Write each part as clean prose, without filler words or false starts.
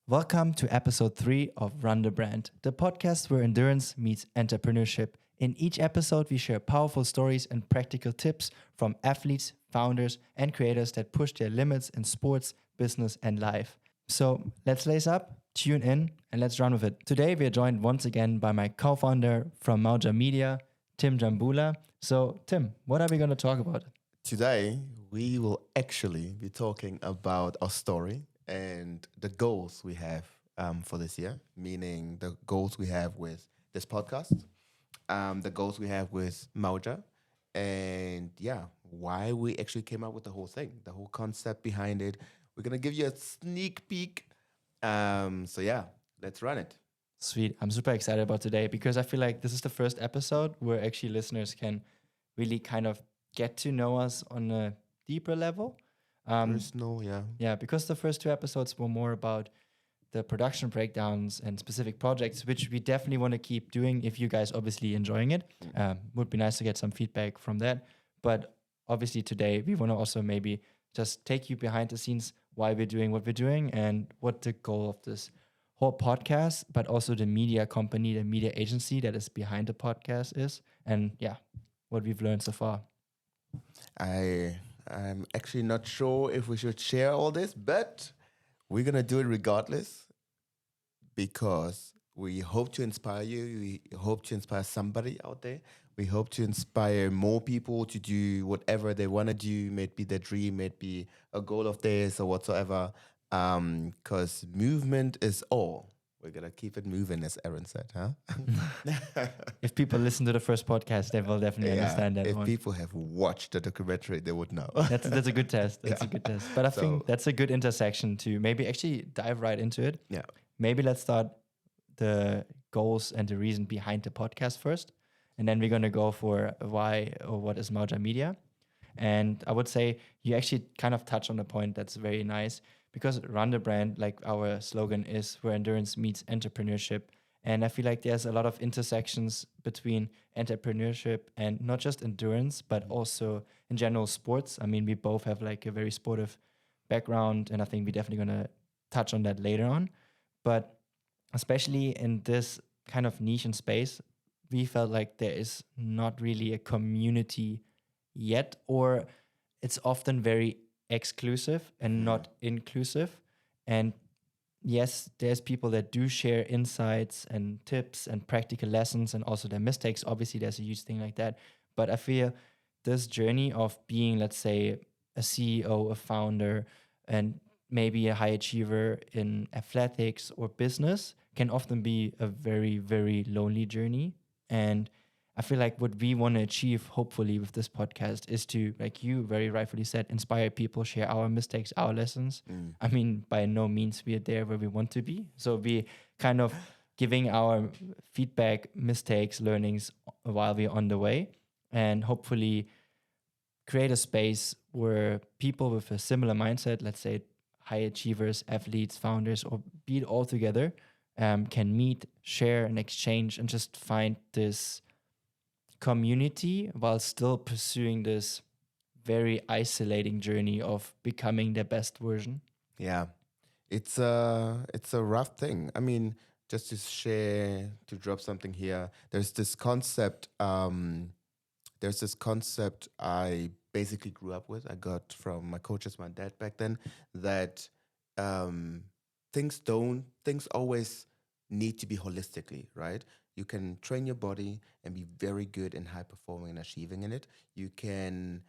Welcome to episode 3 of Run the Brand, the podcast where endurance meets entrepreneurship. In each episode, we share powerful stories and practical tips from athletes, founders, and creators that push their limits in sports, business, and life. So let's lace up, tune in, and let's run with it. Today, we are joined once again by my co-founder from Mauja Media, Tim Jambula. So, Tim, what are we going to talk about? Today, we will actually be talking about our story and the goals we have for this year, meaning the goals we have with this podcast, the goals we have with Mauja, and why we actually came up with the whole thing, the whole concept behind it. We're going to give you a sneak peek. Let's run it. Sweet. I'm super excited about today because I feel like this is the first episode where actually listeners can really kind of get to know us on a deeper level. Personal, Yeah, because the first 2 episodes were more about the production breakdowns and specific projects, which we definitely want to keep doing if you guys obviously enjoying it. Would be nice to get some feedback from that. But obviously today we want to also maybe just take you behind the scenes why we're doing what we're doing and what the goal of this whole podcast, but also the media company, the media agency that is behind the podcast is. And yeah, what we've learned so far. I'm actually not sure if we should share all this, but we're gonna do it regardless because we hope to inspire you. We hope to inspire somebody out there. We hope to inspire more people to do whatever they want to do, may it be their dream, may it be a goal of theirs or whatsoever. Because movement is all. We're gonna keep it moving, as Aaron said, huh? If people listen to the first podcast, they will definitely understand that if one. people have watched the documentary, they would know. That's a good test. That's a good test. But I think that's a good intersection to maybe actually dive right into it. Yeah. Maybe let's start the goals and the reason behind the podcast first. And then we're going to go for why or what is Mauja Media. And I would say you actually kind of touch on a point that's very nice because Run the Brand, like our slogan is where endurance meets entrepreneurship. And I feel like there's a lot of intersections between entrepreneurship and not just endurance, but also in general sports. I mean, we both have like a very sportive background, and I think we're definitely going to touch on that later on. But especially in this kind of niche and space, we felt like there is not really a community yet, or it's often very exclusive and not inclusive. And yes, there's people that do share insights and tips and practical lessons and also their mistakes. Obviously, there's a huge thing like that. But I feel this journey of being, let's say, a CEO, a founder, and maybe a high achiever in athletics or business can often be a very, very lonely journey. And I feel like what we want to achieve, hopefully, with this podcast is to, like you very rightfully said, inspire people, share our mistakes, our lessons. I mean, by no means we are there where we want to be. So we kind of giving our feedback, mistakes, learnings while we're on the way, and hopefully create a space where people with a similar mindset, let's say high achievers, athletes, founders, or be it all together, can meet, share, and exchange, and just find this community while still pursuing this very isolating journey of becoming their best version. Yeah, it's a rough thing. I mean, just to share, to drop something here. There's this concept I basically grew up with. I got from my coaches, my dad back then, that things always need to be holistically, right? You can train your body and be very good in high performing and achieving in it. You can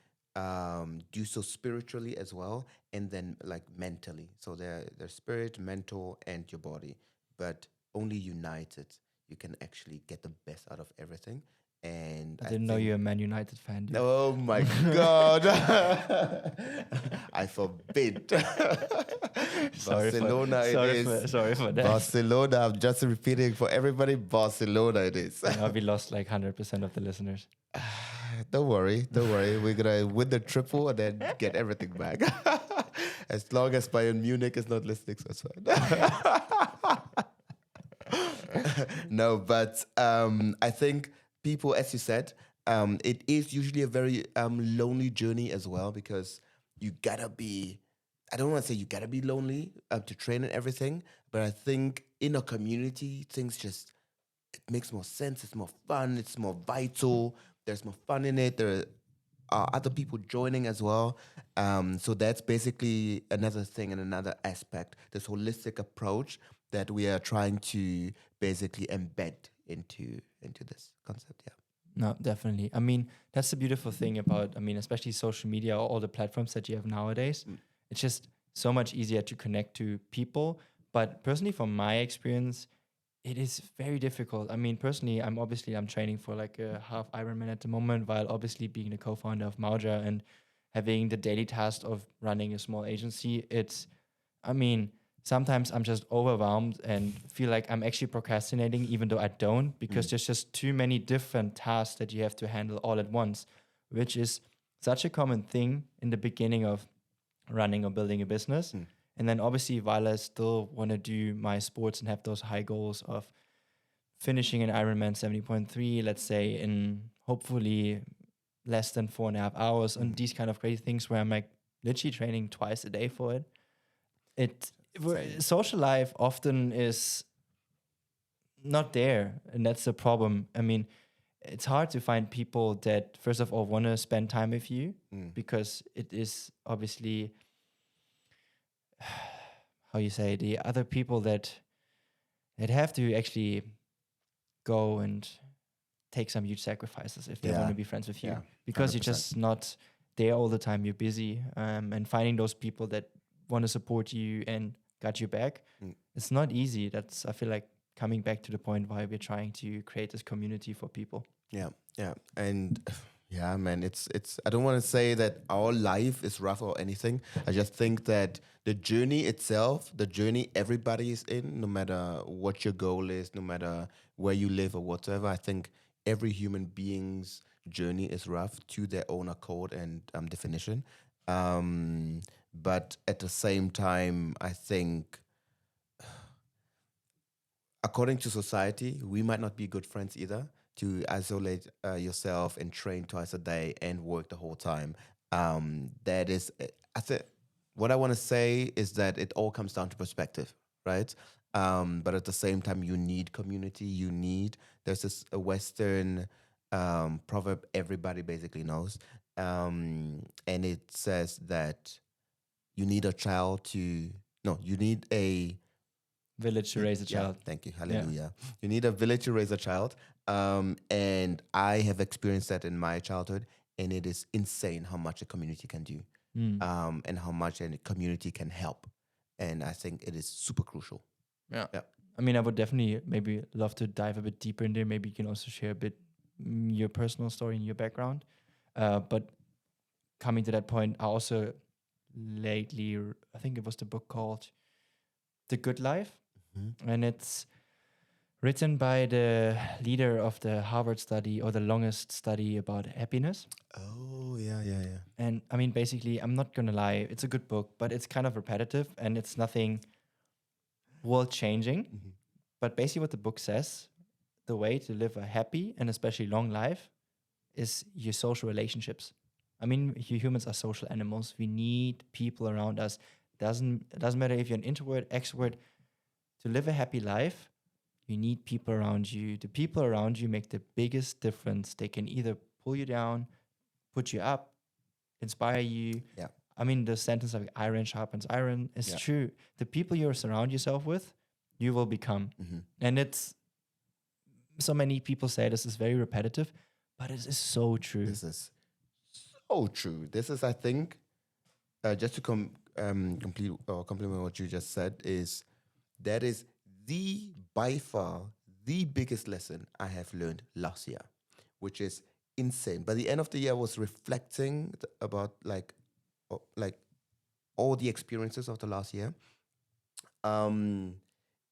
do so spiritually as well, and then like mentally. So there's spirit, mental, and your body. But only united, you can actually get the best out of everything. And I didn't know you're a Man United fan, dude. Oh my God. I forbid. Barcelona sorry for that. Barcelona, I'm just repeating for everybody, Barcelona it is. Now we lost like 100% of the listeners. Don't worry. We're going to win the triple and then get everything back. As long as Bayern Munich is not listening, so it's fine. No, but I think people, as you said, it is usually a very lonely journey as well, because you gotta be, I don't want to say you gotta be lonely to train and everything, But I think in a community, things just it makes more sense. It's more fun. It's more vital. There's more fun in it. There are other people joining as well. So that's basically another thing and another aspect. This holistic approach that we are trying to basically embed into this concept. Yeah. No, definitely. I mean, that's the beautiful thing about, I mean, especially social media, all the platforms that you have nowadays. Mm. It's just so much easier to connect to people. But personally, from my experience, it is very difficult. I mean, personally, I'm training for like a half Ironman at the moment, while obviously being the co-founder of Mauja and having the daily task of running a small agency. I mean, sometimes I'm just overwhelmed and feel like I'm actually procrastinating, even though I don't, because Mm. there's just too many different tasks that you have to handle all at once, which is such a common thing in the beginning of running or building a business. Mm. And then obviously, while I still want to do my sports and have those high goals of finishing an Ironman 70.3, let's say, in hopefully less than 4.5 hours, and Mm. these kind of crazy things where I'm like literally training twice a day for it. It Insane. social life often is not there, and that's the problem. I mean, it's hard to find people that first of all want to spend time with you, Mm. because it is obviously how you say, the other people that have to actually go and take some huge sacrifices if they want Yeah. to be friends with you, Yeah. because you're 100%. just not there all the time. You're busy, and finding those people that want to support you and got your back, Mm. it's not easy. That's, I feel like, coming back to the point why we're trying to create this community for people. Yeah, yeah, and yeah, man, it's. I don't want to say that our life is rough or anything. I just think that the journey itself, the journey everybody is in, no matter what your goal is, no matter where you live or whatever. I think every human being's journey is rough to their own accord and definition. But at the same time, I think according to society, we might not be good friends either. To isolate yourself and train twice a day and work the whole time. That is, I think, what I want to say is that it all comes down to perspective, right? But at the same time, you need community. There's this a Western proverb everybody basically knows. And it says that you need a child to, no, you need a Village to raise a yeah, child. thank you. Yeah. Hallelujah. You need a village to raise a child. And I have experienced that in my childhood, and it is insane how much a community can do, Mm. and how much a community can help. And I think it is super crucial. Yeah. Yeah. I mean, I would definitely maybe love to dive a bit deeper in there. Maybe you can also share a bit, your personal story and your background. But coming to that point, I also lately, I think it was the book called The Good Life, Mhm. and it's written by the leader of the Harvard study, or the longest study about happiness. Oh, yeah, yeah, yeah. And I mean, basically, I'm not gonna lie, it's a good book, but it's kind of repetitive and it's nothing world changing. Mhm. But basically, what the book says, the way to live a happy and especially long life is your social relationships. I mean, humans are social animals. We need people around us. Doesn't matter if you're an introvert, extrovert. To live a happy life, you need people around you. The people around you make the biggest difference. They can either pull you down, put you up, inspire you. Yeah, I mean, the sentence of iron sharpens iron is yeah. true. The people you surround yourself with, you will become. Hmm. And it's, so many people say this is very repetitive, but it is so true. This is so true. This is, I think, just to complete or complement what you just said, is that is the by far the biggest lesson I have learned last year, which is insane. By the end of the year, I was reflecting about like all the experiences of the last year. Um,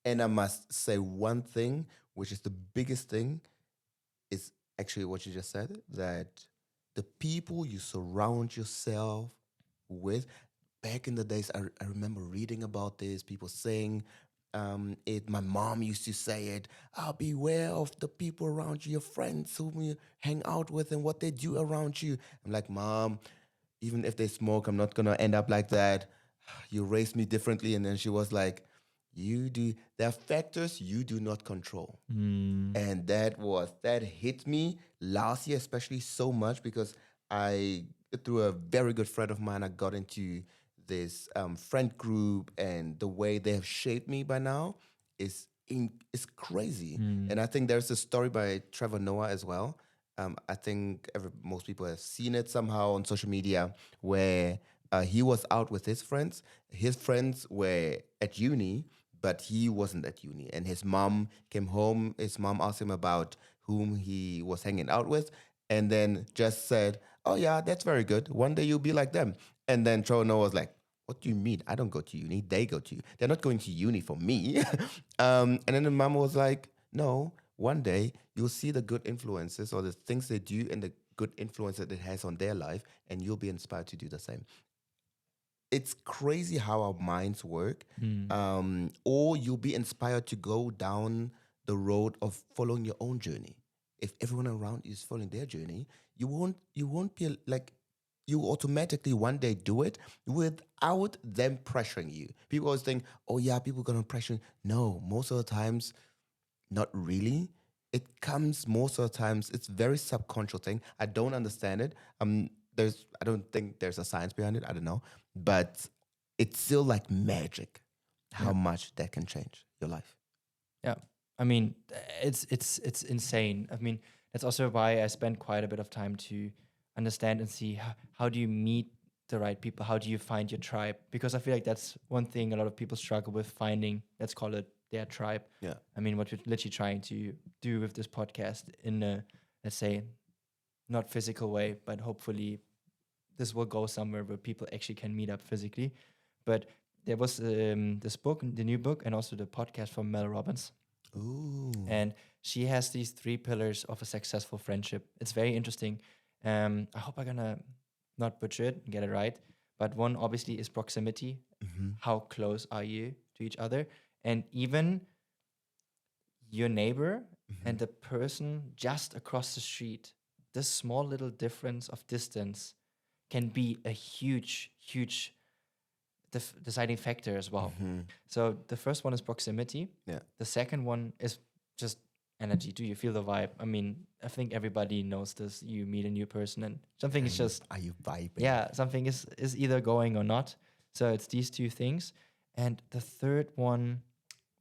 and I must say one thing, which is the biggest thing, is actually what you just said, that the people you surround yourself with. Back in the days, I remember reading about this, people saying it. My mom used to say it. Beware of the people around you, your friends whom you hang out with and what they do around you. I'm like, Mom, even if they smoke, I'm not gonna end up like that. You raised me differently. And then she was like, There are factors you do not control. Mm. And that hit me last year, especially so much because I, through a very good friend of mine, I got into this friend group, and the way they have shaped me by now is crazy. Mm. And I think there's a story by Trevor Noah as well. I think most people have seen it somehow on social media, where he was out with his friends. His friends were at uni, but he wasn't at uni. And his mom came home. His mom asked him about whom he was hanging out with, and then just said, "Oh yeah, that's very good. One day you'll be like them." And then Trevor Noah was like, "What do you mean? I don't go to uni. They go to. They're not going to uni for me." And then the mom was like, "No, one day you'll see the good influences or the things they do and the good influence that it has on their life, and you'll be inspired to do the same." It's crazy how our minds work. Mm. Or you'll be inspired to go down the road of following your own journey. If everyone around you is following their journey, you won't be like, you automatically one day do it without them pressuring you. People always think, oh yeah, people gonna pressure you. No, most of the times, not really. It comes most of the times, it's very subconscious thing. I don't understand it. I don't think there's a science behind it. I don't know. But it's still like magic how Yeah. much that can change your life. Yeah. I mean, it's insane. I mean, that's also why I spend quite a bit of time to understand and see how do you meet the right people? How do you find your tribe? Because I feel like that's one thing a lot of people struggle with finding, let's call it their tribe. Yeah. I mean, what we're literally trying to do with this podcast in a, let's say, not physical way, but hopefully this will go somewhere where people actually can meet up physically. But there was this book, the new book, and also the podcast from Mel Robbins. Ooh. And she has these 3 pillars of a successful friendship. It's very interesting. I hope I'm gonna not butcher it and get it right. But one obviously is proximity. Mm-hmm. How close are you to each other? And even your neighbor and the person just across the street, this small little difference of distance can be a huge, huge deciding factor as well. Mm-hmm. So the first one is proximity. Yeah. The second one is just energy. Do you feel the vibe? I mean, I think everybody knows this. You meet a new person and something is just, Are you vibing? yeah, something is either going or not. So it's these 2 things. And the third one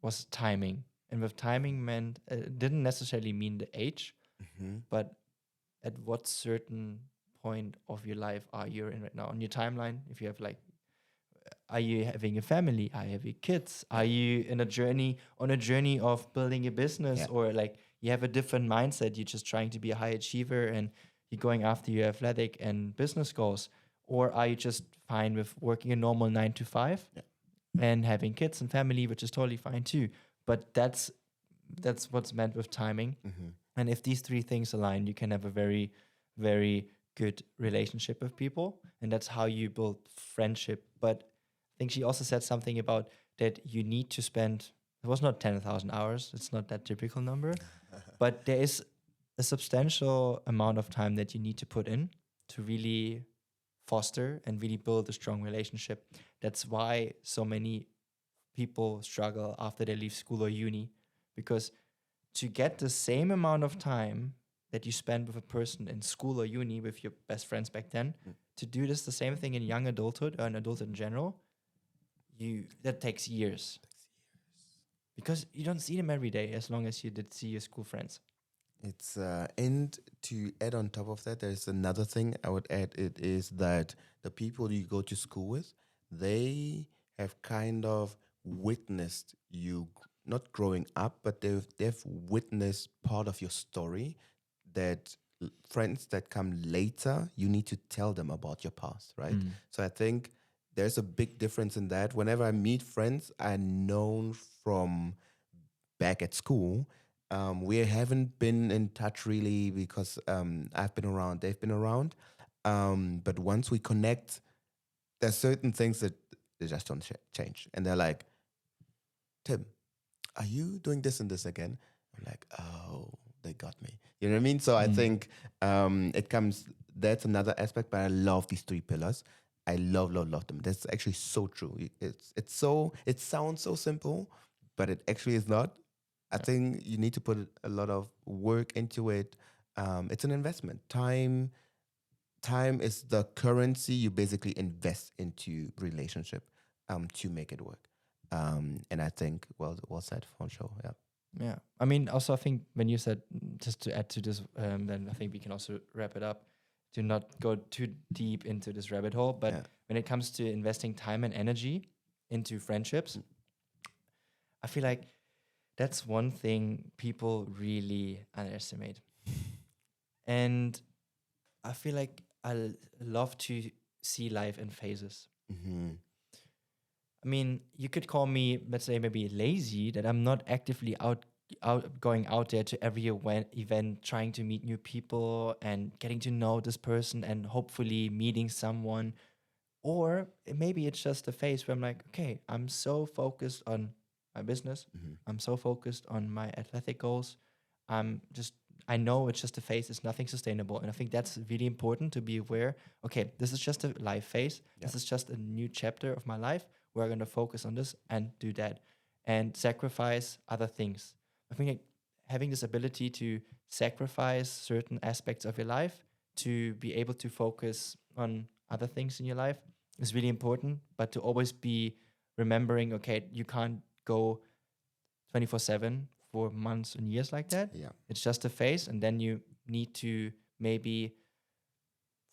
was timing. And with timing meant didn't necessarily mean the age, Mm-hmm. but at what certain point of your life are you in right now on your timeline? If you have like, are you having a family? Are you having kids? Are you in a journey of building a business, Yeah. or like you have a different mindset? You're just trying to be a high achiever and you're going after your athletic and business goals, or are you just fine with working a normal 9 to 5 Yeah. and having kids and family, which is totally fine too. But that's what's meant with timing. Mm-hmm. And if these 3 things align, you can have a very, very good relationship with people. And that's how you build friendship. But I think she also said something about that you need to spend, it was not 10,000 hours, it's not that typical number, but there is a substantial amount of time that you need to put in to really foster and really build a strong relationship. That's why so many people struggle after they leave school or uni, because to get the same amount of time that you spend with a person in school or uni with your best friends back then, to do this the same thing in young adulthood or in adulthood in general, that takes years, because you don't see them every day as long as you did see your school friends. It's and to add on top of that, there's another thing I would add. It is that the people you go to school with, they have kind of witnessed you not growing up, but they've witnessed part of your story that friends that come later, you need to tell them about your past, right? Mm. So I think there's a big difference in that. Whenever I meet friends I known from back at school, we haven't been in touch really because I've been around, they've been around. But once we connect, there's certain things that they just don't change. And they're like, Tim, are you doing this and this again? I'm like, oh, they got me. You know what I mean? So I think it comes, that's another aspect, but I love these 3 pillars. I love them. That's actually so true. It sounds so simple, but it actually is not. I think you need to put a lot of work into it. It's an investment. Time is the currency you basically invest into relationship to make it work. And I think well said for sure. Yeah. Yeah. I mean, also, I think when you said, just to add to this, then I think we can also wrap it up to not go too deep into this rabbit hole. But Yeah. when it comes to investing time and energy into friendships, I feel like that's one thing people really underestimate. And I feel like love to see life in phases. Hmm. I mean, you could call me, let's say, maybe lazy, that I'm not actively going out there to every event, trying to meet new people and getting to know this person and hopefully meeting someone. Or maybe it's just a phase where I'm like, okay, I'm so focused on my business. Hmm. I'm so focused on my athletic goals. I'm just, I know it's just a phase. It's nothing sustainable. And I think that's really important to be aware. Okay, this is just a life phase. Yeah. This is just a new chapter of my life. We're going to focus on this and do that and sacrifice other things. I think like having this ability to sacrifice certain aspects of your life to be able to focus on other things in your life is really important, but to always be remembering, okay, you can't go 24/7 for months and years like that. Yeah. It's just a phase, and then you need to maybe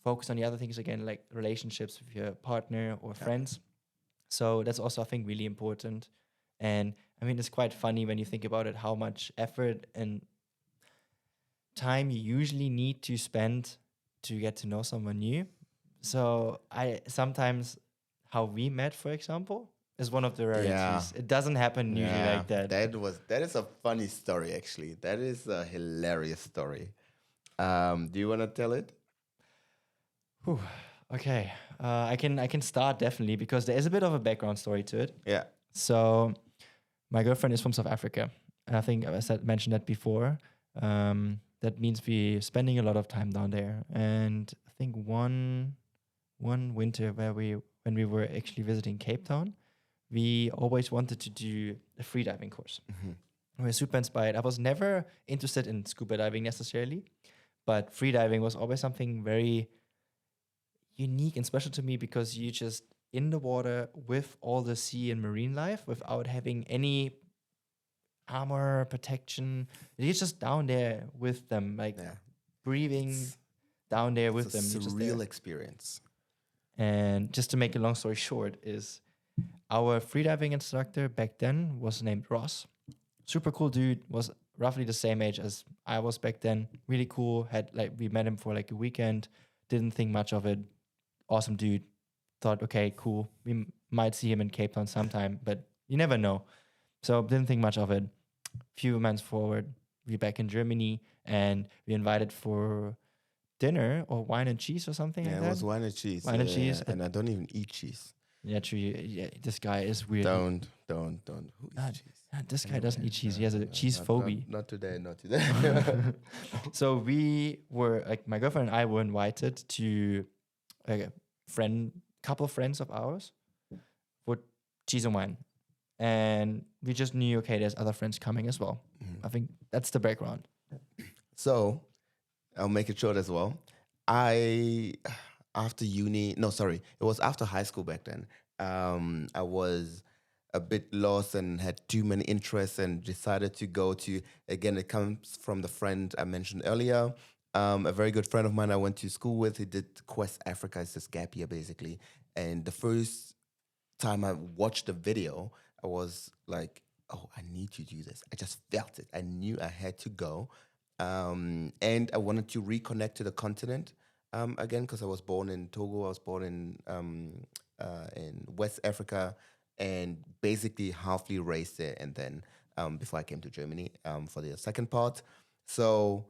focus on the other things again, like relationships with your partner or Yeah. friends. So that's also, I think, really important. And I mean, it's quite funny when you think about it, how much effort and time you usually need to spend to get to know someone new. So I sometimes how we met, for example, is one of the Yeah. rarities. It doesn't happen usually Yeah. like that. That is a funny story actually. That is a hilarious story. Do you want to tell it? Whew. Okay, I can start definitely because there is a bit of a background story to it. Yeah. So my girlfriend is from South Africa, and I think mentioned that before. That means we spending a lot of time down there, and I think one winter when we were actually visiting Cape Town, we always wanted to do a freediving course. Hmm. We were super inspired. I was never interested in scuba diving necessarily, but freediving was always something very unique and special to me because you just in the water with all the sea and marine life without having any armor protection. You're just down there with them, like Yeah. breathing It's down there it's a with them. You're just there. surreal experience. And just to make a long story short, is our freediving instructor back then was named Ross. Super cool dude, was roughly the same age as I was back then. Really cool. Had like we met him for like a weekend. Didn't think much of it. Awesome dude. Thought, okay, cool. We might see him in Cape Town sometime, but you never know. So didn't think much of it. Few months forward, we're back in Germany and we invited for dinner or wine and cheese or something Yeah, like it that. was wine and cheese. Wine and cheese. And I don't even eat cheese. Yeah, true. Yeah, this guy is weird. Don't. Who Ah, eats cheese? this guy Anyway, doesn't eat cheese. He has a cheese not, phobia. not today. Not today. So we were like my girlfriend and I were invited to a couple friends of ours for cheese and wine, and we just knew okay, there's other friends coming as well. I think that's the background. So I'll make it short as well. I after uni, no, sorry, it was after high school back then. I was a bit lost and had too many interests and decided to go to again. It comes from the friend I mentioned earlier. A very good friend of mine I went to school with. He did Quest Africa. It's this gap year basically. And the first time I watched the video, I was like, oh, I need to do this. I just felt it. I knew I had to go. And I wanted to reconnect to the continent again because I was born in Togo. I was born in West Africa and basically halfly raised there. And then before I came to Germany for the second part. So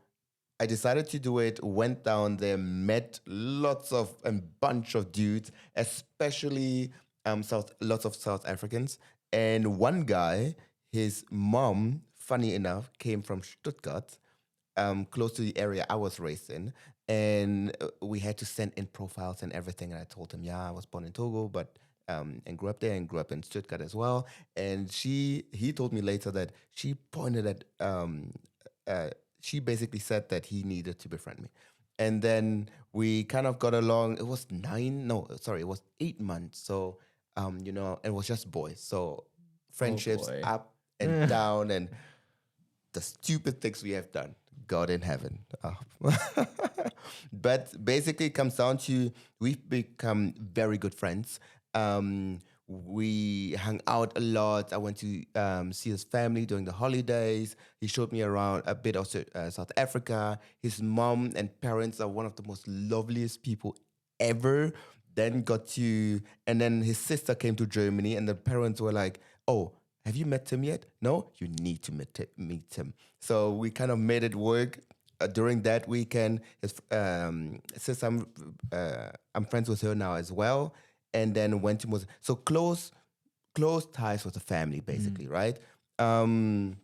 I decided to do it, went down there, met lots of and bunch of dudes, especially lots of South Africans. And one guy, his mom, funny enough, came from Stuttgart, close to the area I was raised in. and we had to send in profiles and everything. And I told him, yeah, I was born in Togo, but and grew up there and grew up in Stuttgart as well. And he told me later that she pointed at uh, she basically said that he needed to befriend me. And then we kind of got along. It was it was 8 months. So it was just boys. So Oh friendships boy. up and down, and the stupid things we have done. God in heaven. But basically, it comes down to we've become very good friends. We hung out a lot. I went to see his family during the holidays. He showed me around a bit of South Africa. His mom and parents are one of the most loveliest people ever. And then his sister came to Germany, and the parents were like, "Oh, have you met Tim yet? No, you need to meet Tim." So we kind of made it work. During that weekend, since I'm friends with her now as well, and then went to so close ties with the family, basically, right? Um,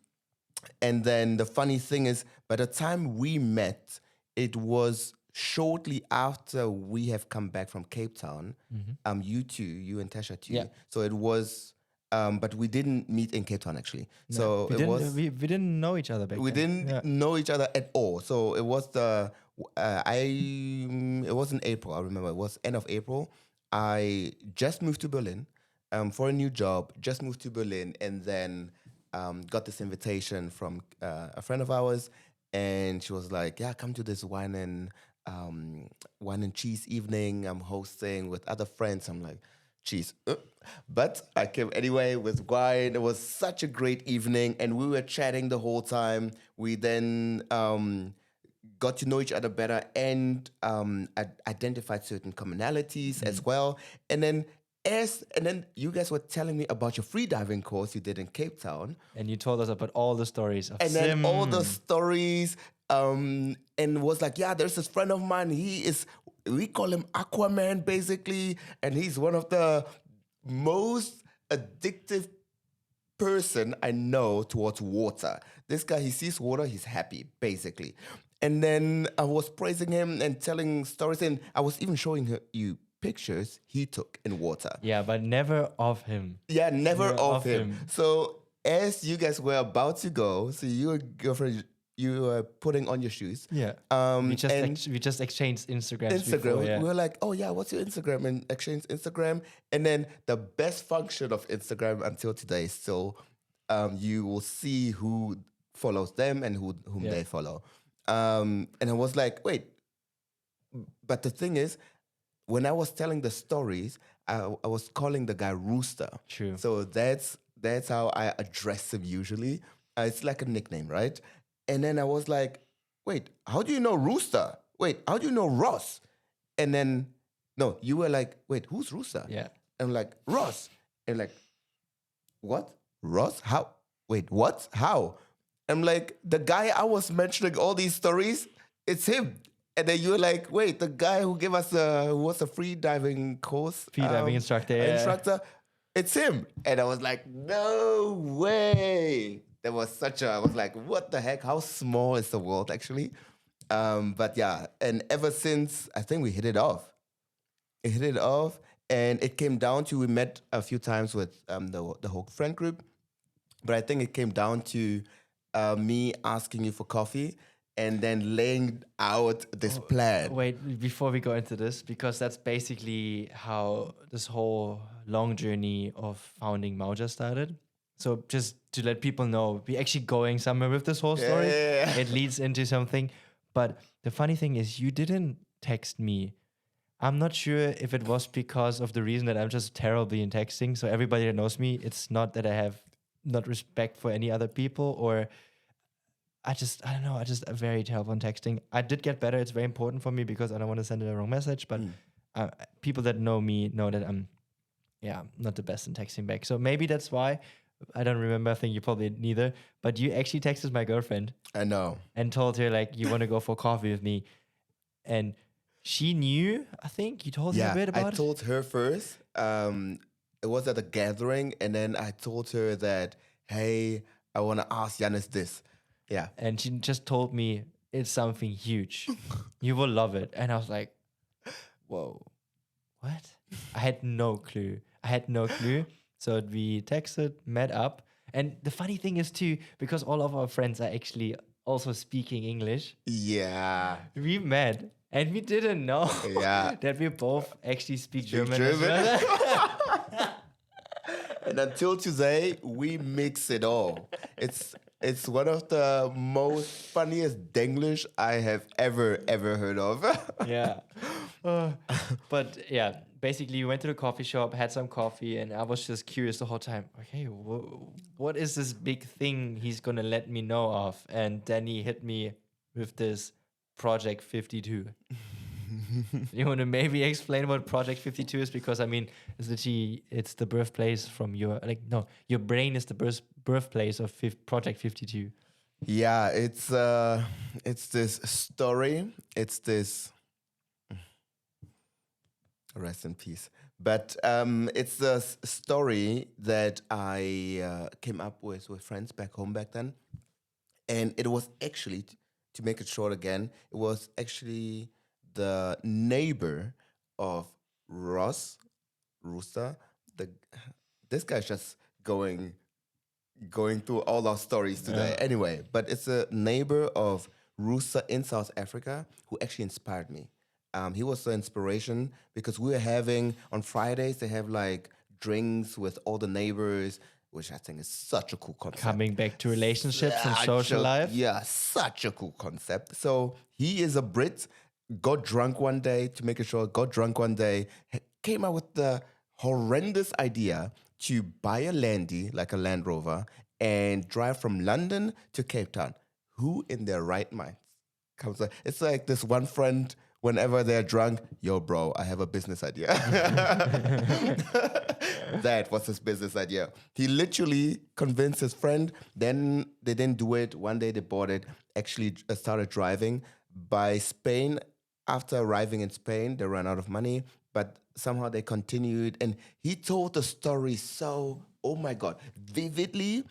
and then the funny thing is, by the time we met, it was shortly after we have come back from Cape Town. You too, you and Tasha too. Yeah. So it was, but we didn't meet in Cape Town actually. No, So we it didn't. was We didn't know each other back we then. didn't Yeah. know each other at all. So it was it was in April. I remember it was end of April. I just moved to Berlin for a new job. Just moved to Berlin, and then got this invitation from a friend of ours, and she was like, "Yeah, come to this wine and cheese evening. I'm hosting with other friends." I'm like, cheese. But I came anyway with wine. It was such a great evening, and we were chatting the whole time. We then got to know each other better and identified certain commonalities as well. And then you guys were telling me about your freediving course you did in Cape Town, And you told us about all the stories of and then all the Sim. stories, and was like, yeah, there's this friend of mine. We call him Aquaman basically, and he's one of the most addictive person I know towards water. This guy, he sees water, he's happy, basically. And then I was praising him and telling stories, and I was even showing you pictures he took in water. Yeah, but never of him. Yeah, never Never of of him. him. So as you guys were about to go, so your girlfriend, you were putting on your shoes. Yeah. And We just exchanged Instagrams Instagram. before. We Yeah. were like, oh yeah, what's your Instagram? And exchange Instagram. And then the best function of Instagram until today is still you will see who follows them and whom Yeah. they follow. And I was like, wait, but the thing is, when I was telling the stories, I was calling the guy Rooster. True. So that's how I address him usually. It's like a nickname, right? And then I was like, wait, how do you know Rooster? Wait, how do you know Ross? And then, no, you were like, wait, who's Rooster? Yeah. And I'm like, Ross. And like, what? Ross? How? Wait, what? How? I'm like, the guy I was mentioning all these stories, it's him. And then you're like, wait, the guy who gave us who was a free diving course, Free diving instructor. Yeah. instructor, it's him. And I was like, no way. There was I was like, what the heck? How small is the world actually? But yeah, and ever since, I think we hit it off. It hit it off, and it came down to we met a few times with the whole friend group, but I think it came down to me asking you for coffee and then laying out this plan. Wait, before we go into this, because that's basically how this whole long journey of founding Mauja started. So just to let people know, we're actually going somewhere with this whole story. Yeah. It leads into something. But the funny thing is, you didn't text me. I'm not sure if it was because of the reason that I'm just terribly in texting. So everybody that knows me, it's not that I have not respect for any other people, or I don't know. I just very terrible on texting. I did get better. It's very important for me because I don't want to send the wrong message. But people that know me know that I'm not the best in texting back. So maybe that's why. I don't remember. I think you probably neither. But you actually texted my girlfriend I know. and told her like you want to go for coffee with me, and she knew. I think you told her a Yeah, bit I about it. told her first. It was at a gathering, and then I told her that, hey, I want to ask Jannis this. Yeah. And she just told me it's something huge. You will love it. And I was like, whoa, what? I had no clue. I had no clue. So we texted, met up. And the funny thing is too, because all of our friends are actually also speaking English, Yeah. we met and we didn't know Yeah. that we both actually speak Speak German as German. well. And until today, we mix it all. It's one of the most funniest Denglish I have ever heard of. Yeah. Uh, but yeah, basically, we went to the coffee shop, had some coffee, and I was just curious the whole time. Okay, what is this big thing he's gonna let me know of? And then he hit me with this Project 52. You want to maybe explain what Project 52 is? Because I mean, it's literally it's the birthplace from your like no, your brain is the birthplace of Project 52. Yeah, it's this story. It's this rest in peace. But it's the story that I came up with friends back home back then. And it was actually, to make it short again, it was actually the neighbor of Ross, Rooster. The this guy's just going through all our stories today. Yeah. Anyway, but it's a neighbor of Rooster in South Africa who actually inspired me. He was the inspiration because we were having on Fridays they have like drinks with all the neighbors, which I think is such a cool concept. Coming back to relationships and social life. Yeah, such a cool concept. So he is a Brit, got drunk one day, to make it short, got drunk one day, came out with the horrendous idea to buy a Landy, like a Land Rover, and drive from London to Cape Town. Who in their right mind comes up? It's like this one friend, whenever they're drunk, yo, bro, I have a business idea. That was his business idea. He literally convinced his friend. Then they didn't do it. One day they bought it, actually started driving by Spain. After arriving in Spain, they ran out of money, but somehow they continued. And he told the story so, oh my God, vividly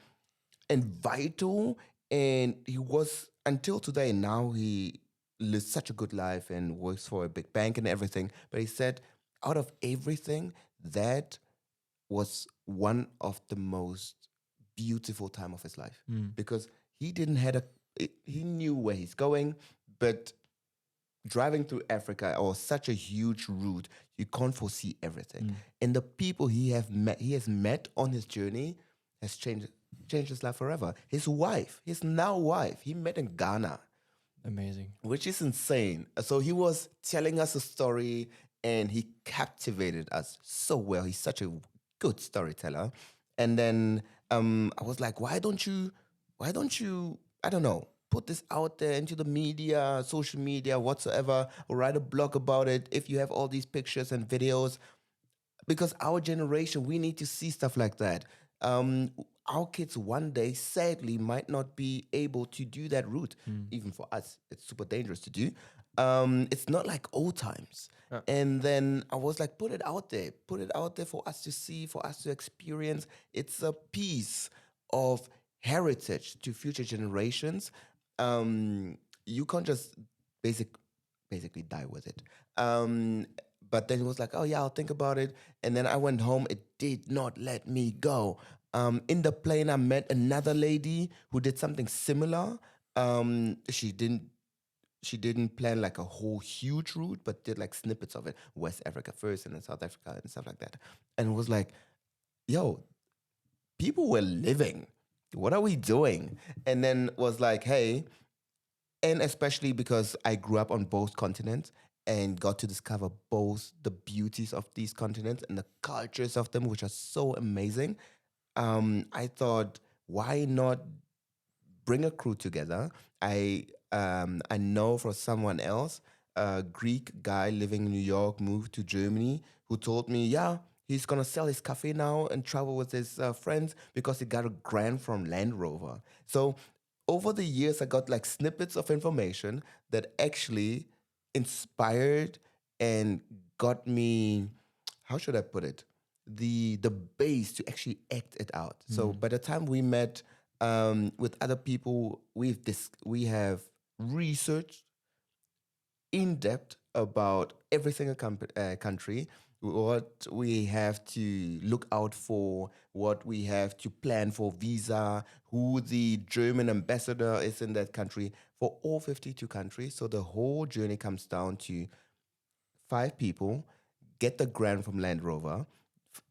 and vital. And he was, until today, now he lives such a good life and works for a big bank and everything. But he said, out of everything, that was one of the most beautiful time of his life because he didn't had a he knew where he's going, but driving through Africa or such a huge route, you can't foresee everything. And the people he has met on his journey has changed his life forever. His wife, his now wife, he met in Ghana. Amazing. Which is insane. So he was telling us a story and he captivated us so well. He's such a good storyteller. And then I was like, why don't you, I don't know, put this out there into the media, social media, whatsoever, or write a blog about it if you have all these pictures and videos? Because our generation, we need to see stuff like that. Our kids one day, sadly, might not be able to do that route. Even for us, it's super dangerous to do. It's not like old times. Yeah. And then I was like, put it out there for us to see, for us to experience. It's a piece of heritage to future generations. You can't just basic basically die with it. But then he was like, oh yeah, I'll think about it. And then I went home. It did not let me go. In the plane, I met another lady who did something similar. She didn't plan like a whole huge route, but did like snippets of it. West Africa first and then South Africa and stuff like that. And it was like, yo, people were living. What are we doing? And then was like, hey, and especially because I grew up on both continents and got to discover both the beauties of these continents and the cultures of them, which are so amazing. I thought, why not bring a crew together? I know for someone else, a Greek guy living in New York moved to Germany who told me, yeah, he's gonna sell his cafe now and travel with his friends because he got a grant from Land Rover. So over the years, I got like snippets of information that actually inspired and got me, how should I put it, the base to actually act it out. So by the time we met with other people, we have researched in depth about every single country, what we have to look out for, what we have to plan for visa, who the German ambassador is in that country for all 52 countries. So the whole journey comes down to 5 people, get the grant from Land Rover,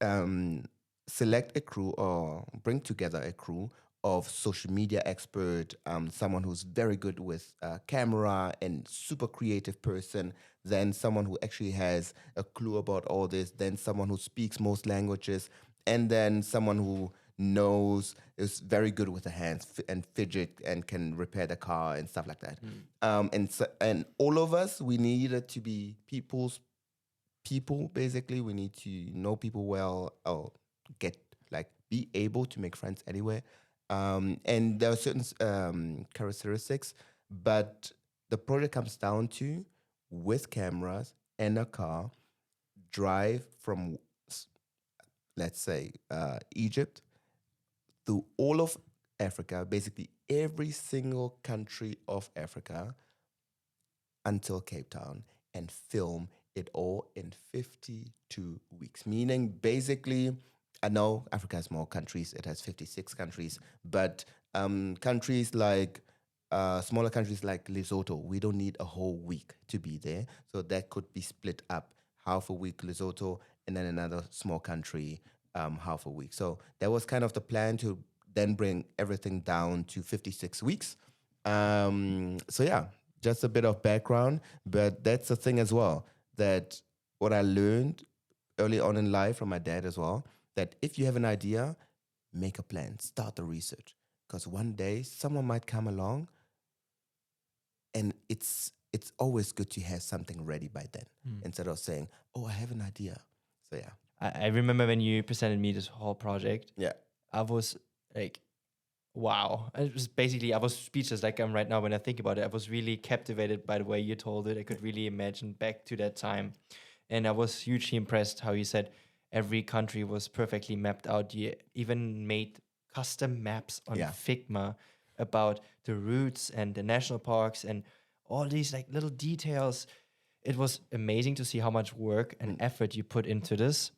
um, select a crew or bring together a crew of social media expert, someone who's very good with camera and super creative person, then someone who actually has a clue about all this, then someone who speaks most languages, and then someone who knows is very good with the hands and fidget and can repair the car and stuff like that. And all of us, we needed to be people. Basically, we need to know people well, or get like be able to make friends anywhere. And there are certain characteristics, but the project comes down to, with cameras and a car, drive from let's say Egypt through all of Africa, basically every single country of Africa, until Cape Town, and film it all in 52 weeks. Meaning, basically, I know Africa has more countries, it has 56 countries, but countries like smaller countries like Lesotho, we don't need a whole week to be there. So that could be split up, half a week Lesotho, and then another small country, half a week. So that was kind of the plan, to then bring everything down to 56 weeks. So yeah, just a bit of background, but that's the thing as well, that what I learned early on in life from my dad as well, that if you have an idea, make a plan, start the research, because one day someone might come along, and it's always good to have something ready by then, instead of saying, oh, I have an idea. So yeah. I remember when you presented me this whole project, Yeah. I was like, wow. It was basically, I was speechless like I'm right now when I think about it. I was really captivated by the way you told it. I could really imagine back to that time. And I was hugely impressed how you said every country was perfectly mapped out. You even made custom maps on Yeah. Figma about the routes and the national parks and all these like little details. It was amazing to see how much work and effort you put into this.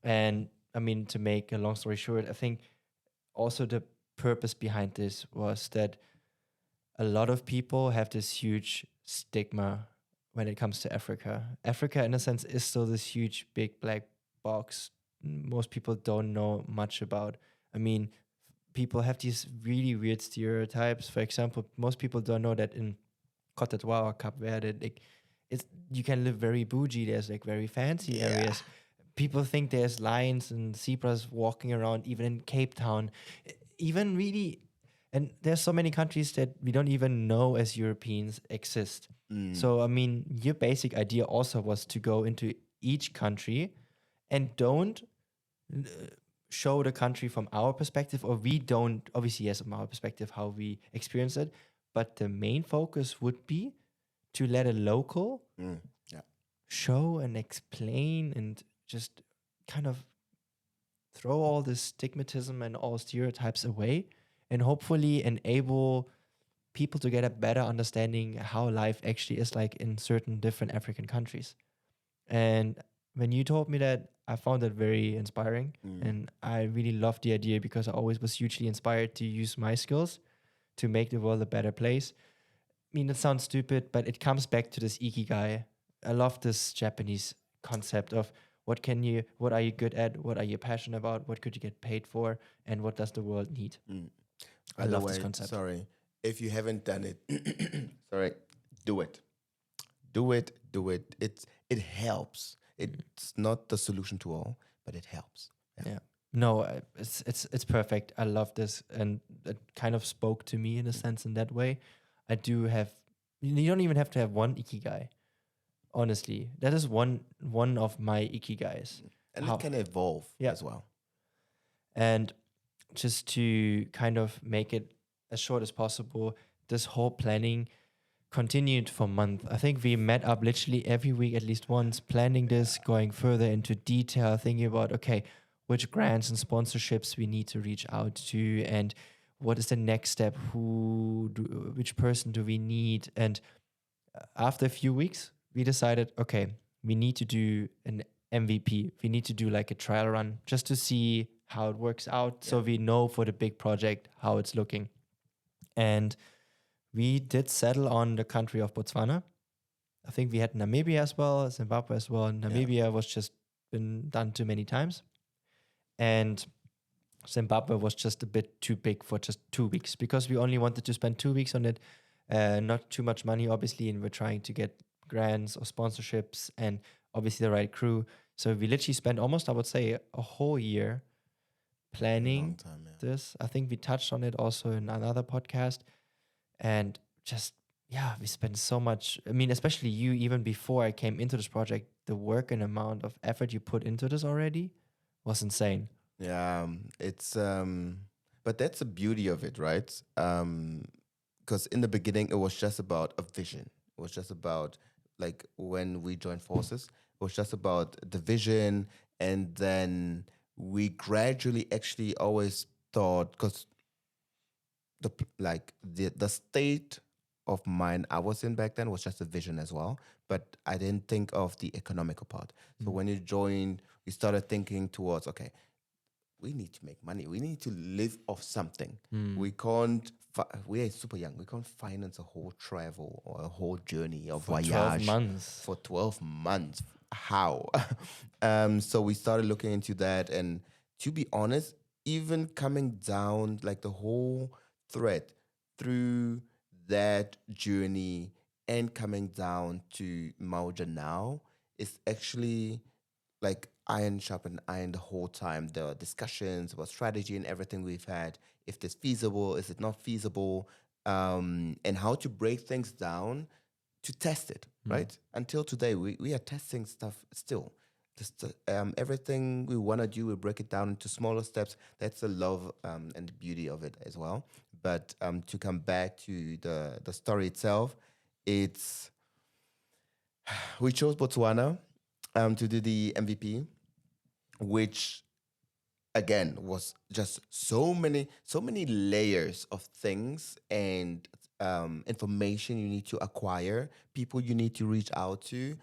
And I mean, to make a long story short, I think also the purpose behind this was that a lot of people have this huge stigma when it comes to Africa. Africa, in a sense, is still this huge, big black box most people don't know much about. I mean, people have these really weird stereotypes. For example, most people don't know that in Cote d'Ivoire or Cape Verde, like, it's, you can live very bougie. There's like very fancy Yeah. areas. People think there's lions and zebras walking around, even in Cape Town. Even really, and there's so many countries that we don't even know as Europeans exist. So I mean, your basic idea also was to go into each country and don't uh, show the country from our perspective, or we don't, obviously, yes, from our perspective, how we experience it. But the main focus would be to let a local Yeah. show and explain and just kind of throw all this stigmatism and all stereotypes away, and hopefully enable people to get a better understanding how life actually is like in certain different African countries. And when you told me that, I found that very inspiring. And I really loved the idea because I always was hugely inspired to use my skills to make the world a better place. I mean, it sounds stupid, but it comes back to this ikigai. I love this Japanese concept of what are you good at? What are you passionate about? What could you get paid for? And what does the world need? By I the love this way, concept. sorry, if you haven't done it, sorry, do it. Do it. Do it. It helps. It's not the solution to all, but it helps. Yeah. No, it's perfect. I love this, and it kind of spoke to me in a sense in that way. I do have. You don't even have to have one ikigai. Honestly, that is one of my ikigais. And How? it can evolve Yeah. as well. And just to kind of make it as short as possible, this whole planning continued for months. I think we met up literally every week at least once, planning this, going further into detail, thinking about, okay, which grants and sponsorships we need to reach out to, and what is the next step? Which person do we need? And after a few weeks, we decided, okay, we need to do an MVP. We need to do like a trial run just to see how it works out. So we know for the big project how it's looking. And we did settle on the country of Botswana. I think we had Namibia as well, Zimbabwe as well. Namibia was just been done too many times. And Zimbabwe was just a bit too big for just 2 weeks because we only wanted to spend 2 weeks on it. Not too much money, obviously, and we're trying to get grants or sponsorships and obviously the right crew. So we literally spent almost, I would say, a whole year planning time, this. I think we touched on it also in another podcast. And just, yeah, we spent so much. I mean, especially you, even before I came into this project, the work and amount of effort you put into this already was insane. Yeah, it's but that's the beauty of it, right? Because in the beginning it was just about a vision. It was just about, like, when we joined forces, it was just about the vision, and then we gradually actually always thought, because the state of mind I was in back then was just a vision as well, but I didn't think of the economical part. So when you joined, we started thinking towards, okay, we need to make money. We need to live off something. We can't. We are super young. We can't finance a whole travel or a whole journey or For 12 voyage months. for 12 months. How? So we started looking into that, and to be honest, even coming down, like, the whole thread through that journey and coming down to Mauja now is actually like iron sharpened iron the whole time. The discussions about strategy and everything we've had, if this feasible, is it not feasible, and how to break things down to test it, right? Until today, we are testing stuff still. Just everything we want to do, we break it down into smaller steps. That's the love and the beauty of it as well. But to come back to the story itself, it's we chose Botswana to do the MVP, which again was just so many layers of things and information you need to acquire, people you need to reach out to,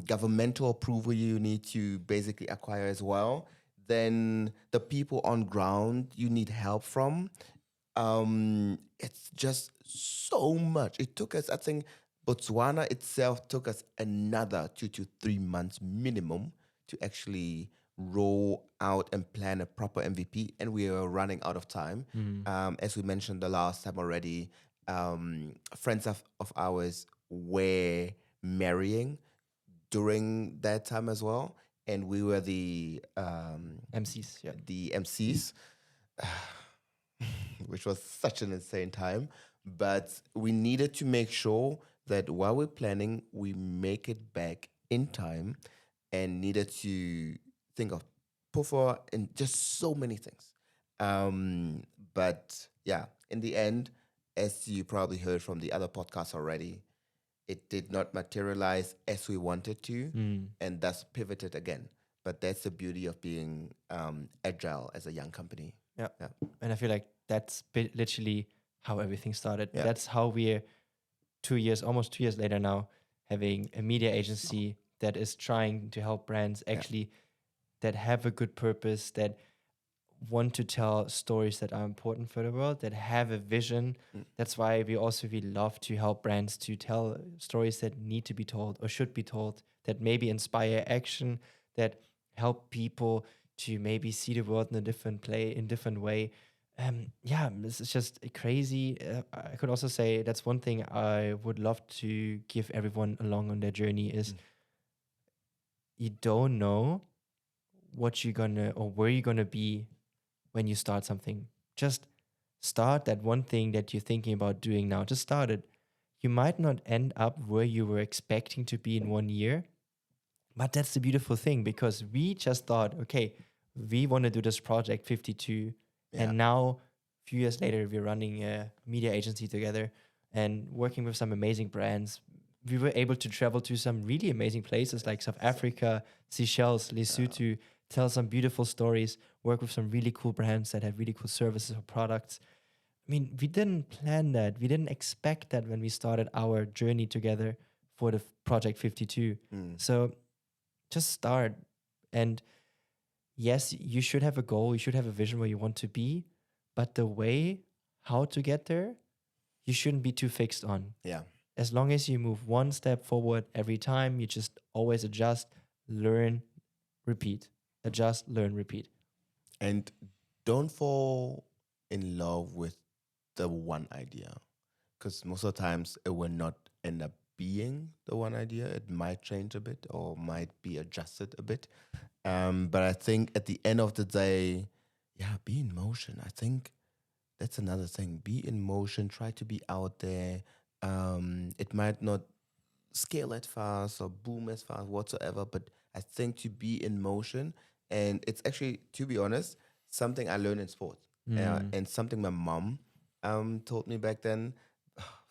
governmental approval you need to basically acquire as well. Then the people on ground you need help from. It's just so much. It took us, I think, Botswana itself took us another 2 to 3 months minimum to actually roll out and plan a proper MVP, and we are running out of time. As we mentioned the last time already, friends of ours were marrying during that time as well, and we were MCs, yeah. the MCs, which was such an insane time. But we needed to make sure that while we're planning, we make it back in time, and needed to think of puffer and just so many things. But yeah, in the end, as you probably heard from the other podcasts already, it did not materialize as we wanted to, and thus pivoted again. But that's the beauty of being agile as a young company. Yeah. Yeah. And I feel like that's literally how everything started. Yeah. That's how we're almost 2 years later now, having a media agency that is trying to help brands actually that have a good purpose, that want to tell stories that are important for the world, that have a vision. That's why we also really love to help brands to tell stories that need to be told or should be told, that maybe inspire action, that help people to maybe see the world in a different way. Yeah, this is just crazy. I could also say that's one thing I would love to give everyone along on their journey is you don't know what you're gonna or where you're gonna be when you start something. Just start that one thing that you're thinking about doing now. Just start it. You might not end up where you were expecting to be in 1 year, but that's the beautiful thing because we just thought, okay, we want to do this project 52, and now a few years later, we're running a media agency together and working with some amazing brands. We were able to travel to some really amazing places like South Africa, Seychelles, Lesotho, tell some beautiful stories, work with some really cool brands that have really cool services or products. I mean, we didn't plan that. We didn't expect that when we started our journey together for the project 52. Mm. So just start. And yes, you should have a goal, you should have a vision where you want to be, but the way how to get there, you shouldn't be too fixed on. Yeah. As long as you move one step forward every time, you just always adjust, learn, repeat. Adjust, learn, repeat. And don't fall in love with the one idea, because most of the times it will not end up being the one idea. It might change a bit or might be adjusted a bit. But I think at the end of the day, yeah, be in motion. I think that's another thing. Be in motion. Try to be out there. It might not scale as fast or boom as fast whatsoever, but I think to be in motion, and it's actually, to be honest, something I learned in sports, Mm. and something my mom told me back then.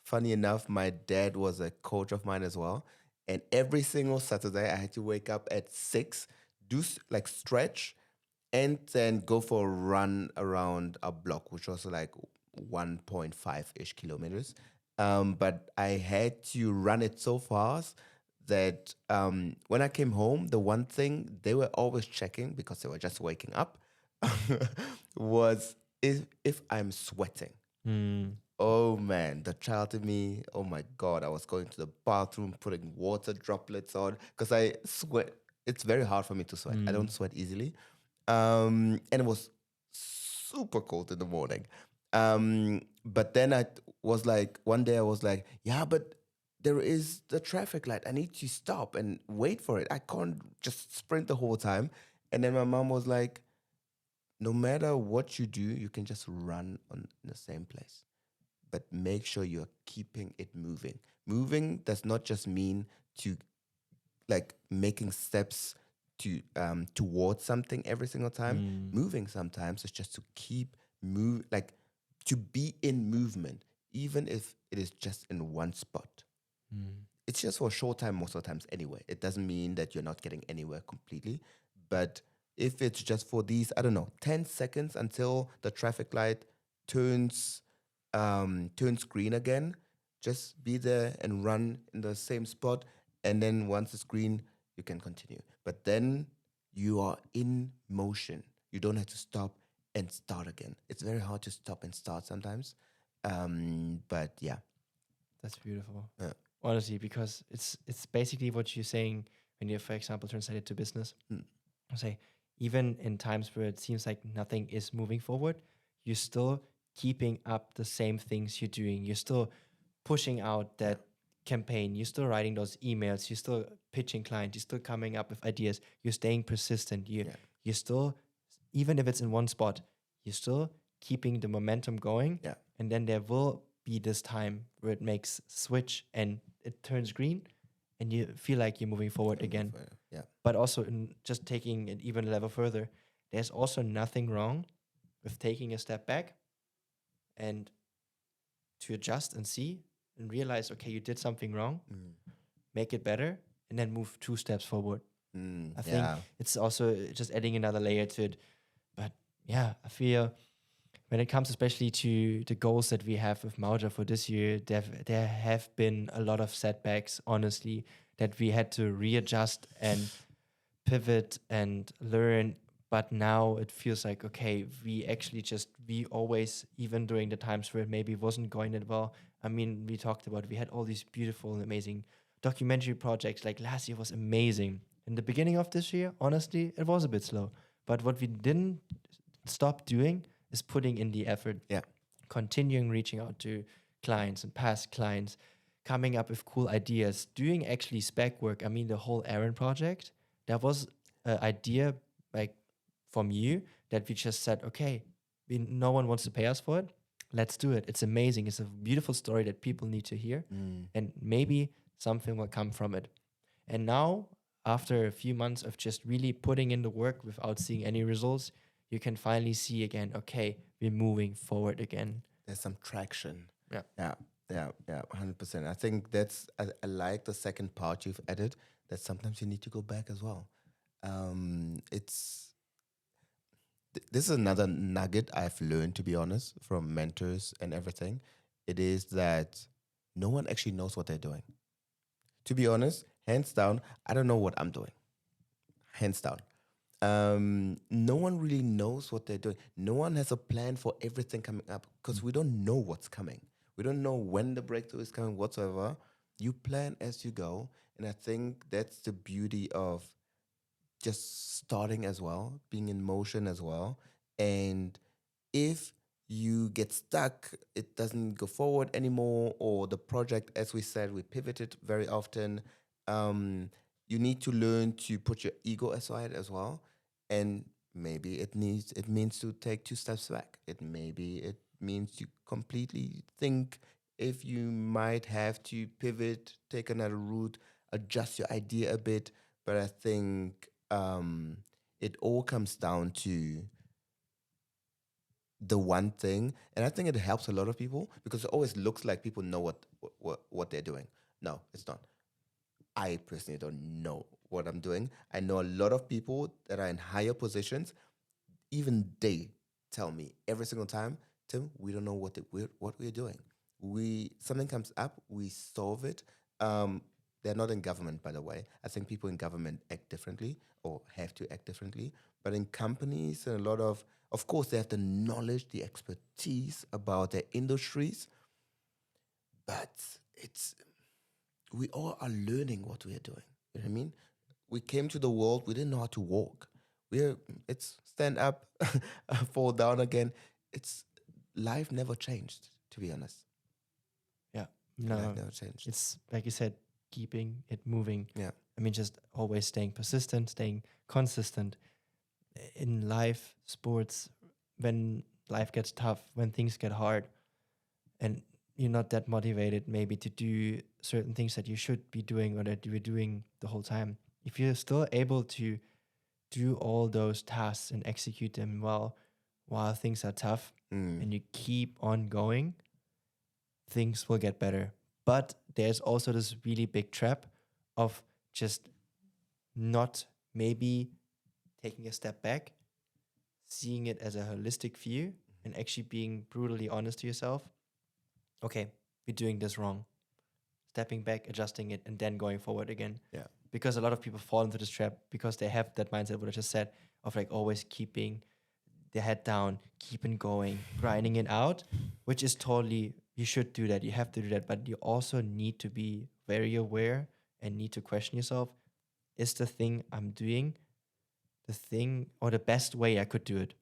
Funny enough, my dad was a coach of mine as well, and every single Saturday I had to wake up at 6, like stretch, and then go for a run around a block, which was like 1.5 ish kilometers. But I had to run it so fast that when I came home, the one thing they were always checking, because they were just waking up, was if I'm sweating. Mm. Oh man, the child in me, oh my God, I was going to the bathroom, putting water droplets on, because I sweat. It's very hard for me to sweat. I Mm. don't sweat easily. And it was super cold in the morning. But then was like, one day I was like, yeah, but there is the traffic light. I need to stop and wait for it. I can't just sprint the whole time. And then my mom was like, no matter what you do, you can just run on the same place, but make sure you're keeping it moving. Moving does not just mean to like making steps to towards something every single time. Mm. Moving sometimes is just to keep move, like to be in movement, even if it is just in one spot. Mm. It's just for a short time most of the times anyway. It doesn't mean that you're not getting anywhere completely. But if it's just for these, I don't know, 10 seconds until the traffic light turns turns green again, just be there and run in the same spot. And then once it's green, you can continue. But then you are in motion. You don't have to stop and start again. It's very hard to stop and start sometimes. But yeah. That's beautiful. Yeah. Honestly, because it's basically what you're saying when you, for example, translate it to business. Mm. I say, even in times where it seems like nothing is moving forward, you're still keeping up the same things you're doing. You're still pushing out Yeah. that campaign. You're still writing those emails. You're still pitching clients. You're still coming up with ideas. You're staying persistent. Yeah. You're still, even if it's in one spot, you're still keeping the momentum going. Yeah. And then there will be this time where it makes switch and it turns green, and you feel like you're moving forward again. Yeah. But also, in just taking it even a level further, there's also nothing wrong with taking a step back and to adjust and see and realize, okay, you did something wrong, Mm. make it better, and then move 2 steps forward. I think Yeah. it's also just adding another layer to it. But yeah, I feel when it comes especially to the goals that we have with Mauja for this year, there have been a lot of setbacks, honestly, that we had to readjust and pivot and learn. But now it feels like, okay, we always, even during the times where it maybe wasn't going that well, I mean, we talked about, we had all these beautiful and amazing documentary projects. Like last year was amazing. In the beginning of this year, honestly, it was a bit slow. But what we didn't stop doing is putting in the effort, Yeah. continuing reaching out to clients and past clients, coming up with cool ideas, doing actually spec work. I mean, the whole Aaron project, that was an idea like from you that we just said, okay, no one wants to pay us for it. Let's do it. It's amazing. It's a beautiful story that people need to hear, Mm. and maybe something will come from it. And now, after a few months of just really putting in the work without seeing any results, you can finally see again, okay, we're moving forward again. There's some traction. Yeah. Yeah. Yeah. Yeah. 100%. I think I like the second part you've added, that sometimes you need to go back as well. It's This is another nugget I've learned, to be honest, from mentors and everything. It is that no one actually knows what they're doing. To be honest, hands down, I don't know what I'm doing. Hands down. No one really knows what they're doing. No one has a plan for everything coming up because we don't know what's coming. We don't know when the breakthrough is coming whatsoever. You plan as you go. And I think that's the beauty of just starting as well, being in motion as well. And if you get stuck, it doesn't go forward anymore, or the project, as we said, we pivoted very often. Um, you need to learn to put your ego aside as well, and maybe it means to take two steps back. It means to completely think if you might have to pivot, take another route, adjust your idea a bit. But I think it all comes down to the one thing, and I think it helps a lot of people because it always looks like people know what they're doing. No, it's not. I personally don't know what I'm doing. I know a lot of people that are in higher positions. Even they tell me every single time, Tim, we don't know what we're doing. We Something comes up, we solve it. Um, they're not in government, by the way. I think people in government act differently or have to act differently. But in companies and a lot of course, they have the knowledge, the expertise about their industries. But it's we all are learning what we are doing. You know what I mean? We came to the world, we didn't know how to walk. We're It's stand up, fall down again. It's Life never changed, to be honest. Yeah. Life No, never changed. it's like you said, keeping it moving. Yeah. I mean, just always staying persistent, staying consistent in life, sports, when life gets tough, when things get hard, and you're not that motivated maybe to do certain things that you should be doing or that you were doing the whole time. If you're still able to do all those tasks and execute them well while things are tough Mm. and you keep on going, things will get better. But there's also this really big trap of just not maybe taking a step back, seeing it as a holistic view, and actually being brutally honest to yourself. Okay, we're doing this wrong. Stepping back, adjusting it, and then going forward again. Yeah. Because a lot of people fall into this trap because they have that mindset, what I just said, of like always keeping their head down, keeping going, grinding it out, which is totally, you should do that. You have to do that. But you also need to be very aware and need to question yourself, is the thing I'm doing the thing or the best way I could do it?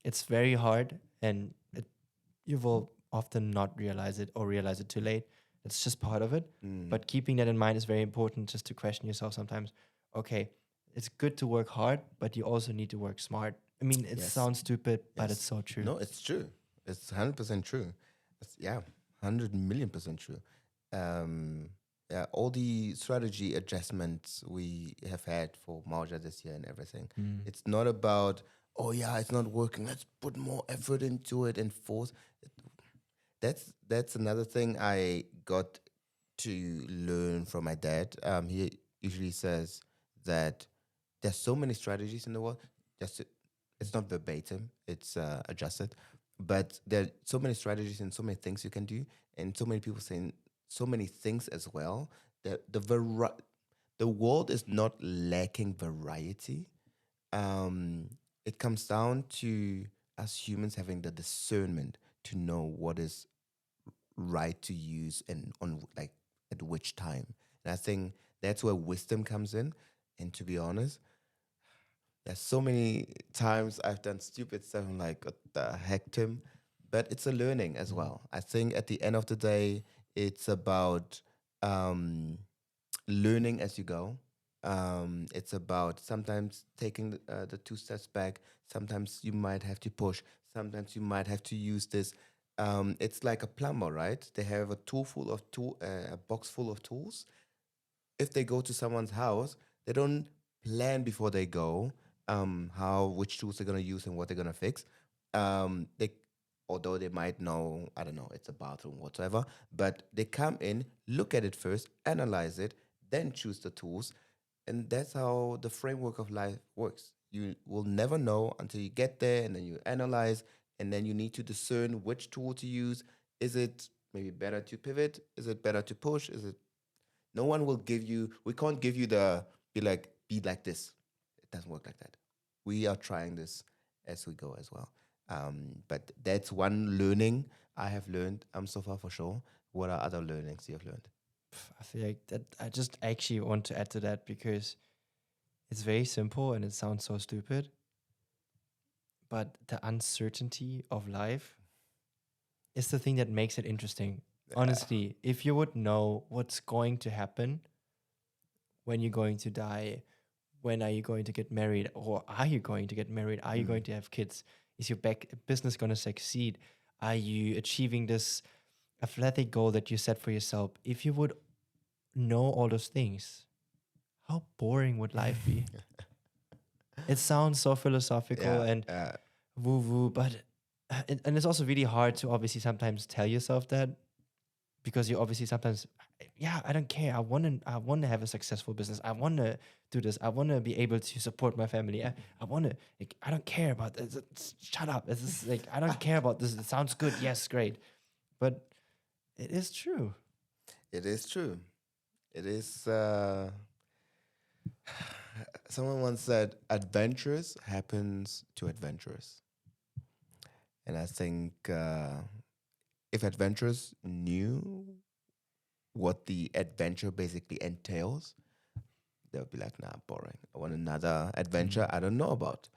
It's very hard, and you will often not realize it or realize it too late. It's just part of it. Mm. But keeping that in mind is very important, just to question yourself sometimes. Okay, it's good to work hard, but you also need to work smart. I mean, it Yes. sounds stupid, but it's Yes. so true. No, it's true. It's 100% true. Yeah, 100 million% true. Um, yeah, all the strategy adjustments we have had for Mauja this year and everything. Mm. It's not about, oh yeah, it's not working. Let's put more effort into it and force. That's another thing I got to learn from my dad. He usually says that there's so many strategies in the world. Just it's not verbatim; it's adjusted, but there are so many strategies and so many things you can do, and so many people saying so many things as well. That the world is not lacking variety. Um, it comes down to us humans having the discernment to know what is right to use and on like at which time. And I think that's where wisdom comes in. And to be honest, there's so many times I've done stupid stuff. I'm like, what the heck, Tim? But it's a learning as Mm. well. I think at the end of the day, it's about um, learning as you go. It's about sometimes taking the two steps back. Sometimes you might have to push. Sometimes you might have to use this. It's like a plumber, right? They have a a box full of tools. If they go to someone's house, they don't plan before they go how which tools they're gonna use and what they're gonna fix. They Although they might know, I don't know, it's a bathroom, whatsoever, but they come in, look at it first, analyze it, then choose the tools, and that's how the framework of life works. You will never know until you get there, and then you analyze, and then you need to discern which tool to use. Is it maybe better to pivot? Is it better to push? Is it no one will give you, we can't give you the be like this. It doesn't work like that. We are trying this as we go as well. But that's one learning I have learned so far for sure. What are other learnings you have learned? I feel like that I just actually want to add to that because it's very simple and it sounds so stupid, but the uncertainty of life is the thing that makes it interesting. Honestly, if you would know what's going to happen, when you're going to die, when are you going to get married, or are you going to get married? Are you going to have kids? Is your business going to succeed? Are you achieving this athletic goal that you set for yourself? If you would know all those things, how boring would life be? It sounds so philosophical and woo woo, but and it's also really hard to obviously sometimes tell yourself that because you obviously sometimes, yeah, I don't care. I want to have a successful business. I want to do this. I want to be able to support my family. I want to. Like, I don't care about this. Shut up. It's just like I don't care about this. It sounds good. Yes, great, but it is true. It is true. It is. Someone once said, "Adventurous happens to adventurous," and I think if adventurers knew what the adventure basically entails, they would be like, "Nah, boring. I want another adventure I don't know about."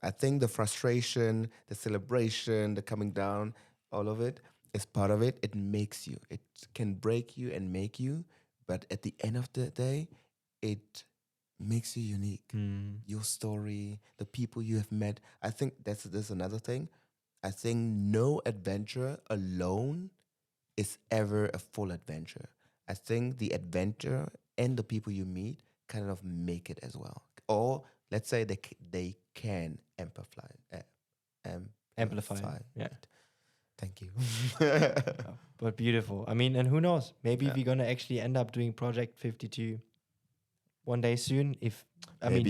I think the frustration, the celebration, the coming down, all of it is part of it. It makes you. It can break you and make you, but at the end of the day, it makes you unique. Your story, the people you have met. I think that's another thing. I think no adventure alone is ever a full adventure. I think the adventure and the people you meet kind of make it as well. Or let's say they can amplify. Amplify. Yeah. it. Thank you. But beautiful. I mean, and who knows? Maybe Yeah. we're gonna actually end up doing Project 52 one day soon. If I mean,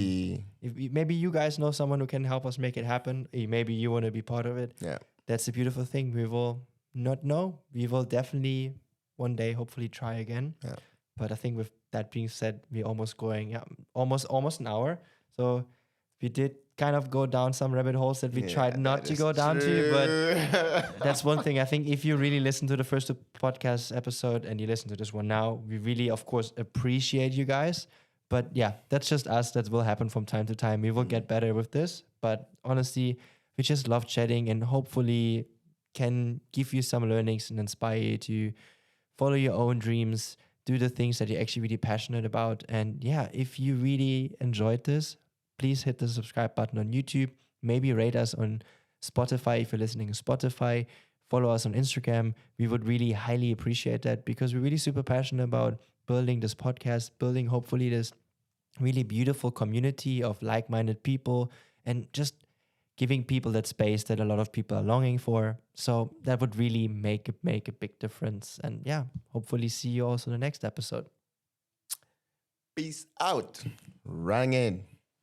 Maybe. maybe you guys know someone who can help us make it happen. Maybe you want to be part of it. Yeah. That's the beautiful thing. We will not know. We will definitely one day, hopefully, try again. Yeah. But I think with that being said, we're almost going, almost an hour. So we did kind of go down some rabbit holes that we tried not that to is go down to. But true. that's one thing. I think if you really listen to the first two podcast episode and you listen to this one now, we really, of course, appreciate you guys. But yeah, that's just us. That will happen from time to time. We will get better with this. But honestly, we just love chatting and hopefully can give you some learnings and inspire you to follow your own dreams, do the things that you're actually really passionate about. And yeah, if you really enjoyed this, please hit the subscribe button on YouTube. Maybe rate us on Spotify if you're listening to Spotify. Follow us on Instagram. We would really highly appreciate that because we're really super passionate about building this podcast, building hopefully this really beautiful community of like-minded people and just giving people that space that a lot of people are longing for. So that would really make a big difference. And yeah, hopefully see you also in the next episode. Peace out. Rang in.